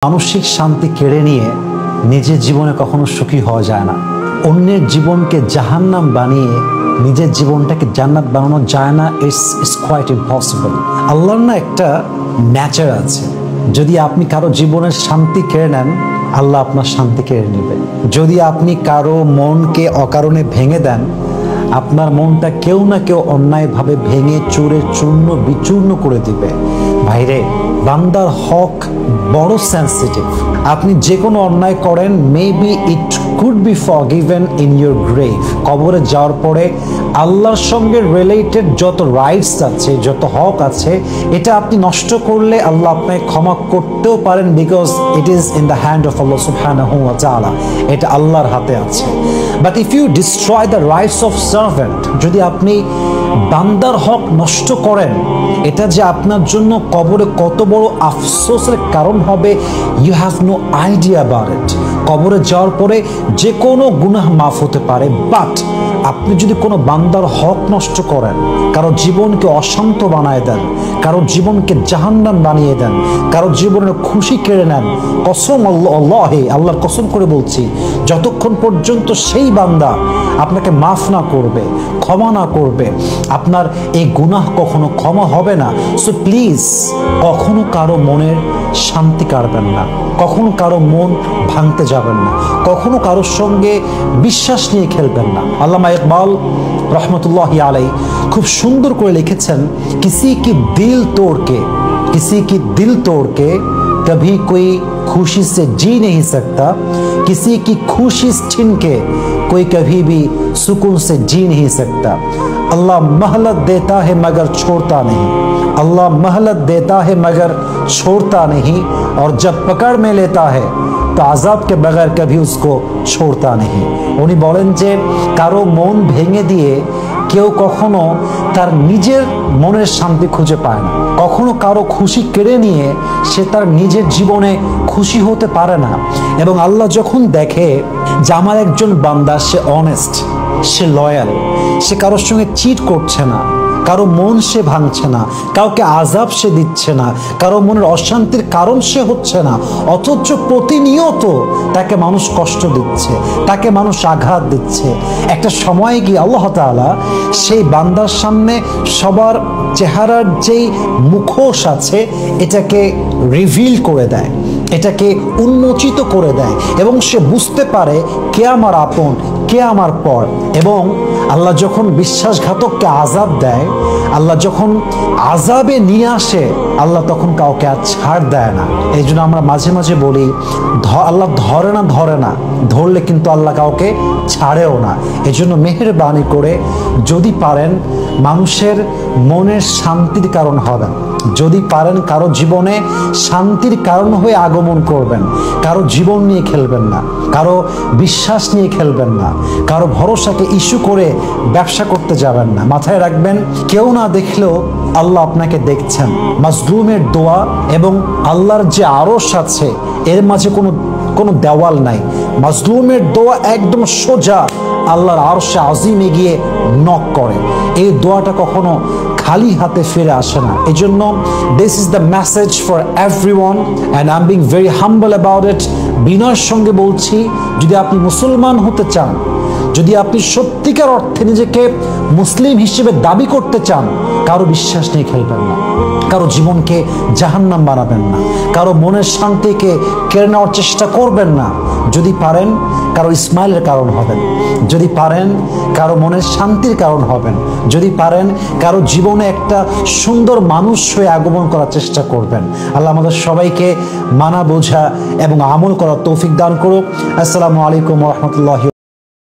মানসিক শান্তি কেড়ে নিয়ে নিজের জীবনে কখনো সুখী হওয়া যায় না। অন্যের জীবনকে জাহান্নাম বানিয়ে নিজের জীবনটাকে জান্নাত বানানো যায় না। It's quite impossible. আল্লাহর না একটা নেচার আছে, যদি আপনি কারো জীবনের শান্তি কেড়ে নেন, আল্লাহ আপনার শান্তি কেড়ে নেবে। যদি আপনি কারো মনকে অকারণে ভেঙে দেন, আপনার মনটা কেউ না কেউ অন্যায়ভাবে ভেঙে চুরে চূর্ণ বিচূর্ণ করে দিবে। ভাইরে, বান্দার হক বড় সেন্সিটিভ। আপনি যে কোনো অন্যায় করেন, maybe it could be forgiven in your grave. কবরে যাওয়ার পরে আল্লাহর সঙ্গে রিলেটেড যত রাইটস আছে, যত হক আছে, এটা আপনি নষ্ট করলে আল্লাহ আপনাকে ক্ষমা করতেও পারেন, because it is in the hand of আল্লাহ সুবহানাহু ওয়া তাআলা। এটা আল্লাহর হাতে আছে। But if you destroy the rights of servant, যদি আপনি বান্দার হক নষ্ট করেন, এটা যে আপনার জন্য কবরে কত বড় আফসোসের কারণ হবে, you have no idea about it. কবরে যাওয়ার পরে যে কোনো গুনাহ মাফ হতে পারে, বাট আপনি যদি কোনো বান্দার হক নষ্ট করেন, কারো জীবনকে অশান্ত বানায় দেন, কারো জীবনকে জাহান্নাম বানিয়ে দেন, কারো জীবনের খুশি কেড়ে নেন, কসম আল্লাহে, আল্লাহর কসম করে বলছি, যতক্ষণ পর্যন্ত সেই বান্দা আপনাকে মাফ না করবে, ক্ষমা না করবে, আপনার এই গুনাহ কখনো ক্ষমা হবে না। সো প্লিজ, কখনো কারো মনের শান্তি কাড়বেন না, কখনো কারো মন ভাঙতে যাবেন না, কখনো কারোর সঙ্গে বিশ্বাস নিয়ে খেলবেন না। আল্লামা ইকবাল রহমতুল্লাহি আলাইহি খুব সুন্দর করে লিখেছেন, किसी की दिल तोड़ के कभी कोई खुशी से जी नहीं सकता, किसी की खुशी छीन के कोई कभी भी सुकून से जी नहीं सकता। अल्लाह महलत देता है मगर छोड़ता नहीं, अल्लाह महलत देता है मगर छोड़ता नहीं, और जब पकड़ में लेता है तो आजाब के बगैर कभी उसको छोड़ता नहीं। उन्हीं बोलें जे कारो मन भेंगे दिए কেউ কখনো তার নিজের মনের শান্তি খুঁজে পায় না, কখনো কারো খুশি কেড়ে নিয়ে সে তার নিজের জীবনে খুশি হতে পারে না। এবং আল্লাহ যখন দেখে যে আমার একজন বান্দা, সে অনেস্ট, সে লয়াল, সে কারোর সঙ্গে চিট করছে না, কারো মন সে ভাঙছে না, কাউকে আজাব সে দিচ্ছে না, কারো মনের অশান্তির কারণ সে হচ্ছে না, অথচ প্রতিনিয়ত তাকে মানুষ কষ্ট দিচ্ছে, তাকে মানুষ আঘাত দিচ্ছে, একটা সময় গিয়ে আল্লাহ তাআলা সেই বান্দার সামনে সবার চেহারার যেই মুখোশ আছে এটাকে রিভিল করে দেয়, এটাকে উন্মোচিত করে দেয়, এবং সে বুঝতে পারে কে আমার আপন, কে আমার পর। এবং আল্লাহ যখন বিশ্বাসঘাতককে আযাব দেয়, আল্লাহ যখন আযাবে নিয়ে আসে, আল্লাহ তখন কাউকে আর ছাড় দেয় না। এই জন্য আমরা মাঝে মাঝে বলি, আল্লাহ ধরে না, ধরলে কিন্তু আল্লাহ কাউকে ছাড়েও না। এই জন্য মেহেরবানি করে যদি পারেন মানুষের মনের শান্তির কারণ হবেন, যদি পারেন কারো জীবনে শান্তির কারণ হয়ে আগমন করবেন, কারো জীবন নিয়ে খেলবেন না, কারো বিশ্বাস নিয়ে খেলবেন না, কারো ভরসাকে ইস্যু করে ব্যবসা করতে যাবেন না। মাথায় রাখবেন, কেউ না দেখলেও আল্লাহ আপনাকে দেখছেন। মাজলুমের দোয়া এবং আল্লাহর যে আরশ আছে, এর মাঝে কোনো দেওয়াল নাই। মাজলুমের দোয়া একদম সোজা আল্লাহর আরশে আজিমে গিয়ে নক করে। এই দোয়াটা কখনো খালি হাতে ফিরে আসে না। এই জন্য this is the message for everyone, and I am being very humble about it. বিনয়ের সঙ্গে বলছি, যদি আপনি মুসলমান হতে চান, যদি আপনি সত্যিকার অর্থে নিজেকে মুসলিম হিসেবে দাবি করতে চান, কারো বিশ্বাস নিয়ে খেলবেন না, কারো জীবনকে জাহান্নাম বানাবেন না, কারো মনের শান্তিকে কেড়ে নেওয়ার চেষ্টা করবেন না। যদি পারেন কারো ইসমাইলের কারণ হবেন, যদি পারেন কারো মনের শান্তির কারণ হবেন, যদি পারেন কারো জীবনে একটা সুন্দর মানুষ হয়ে আগমন করার চেষ্টা করবেন। আল্লাহ আমাদের সবাইকে মানা বোঝা এবং আমল করার তৌফিক দান করুক। আসসালামু আলাইকুম ওয়া রাহমাতুল্লাহি।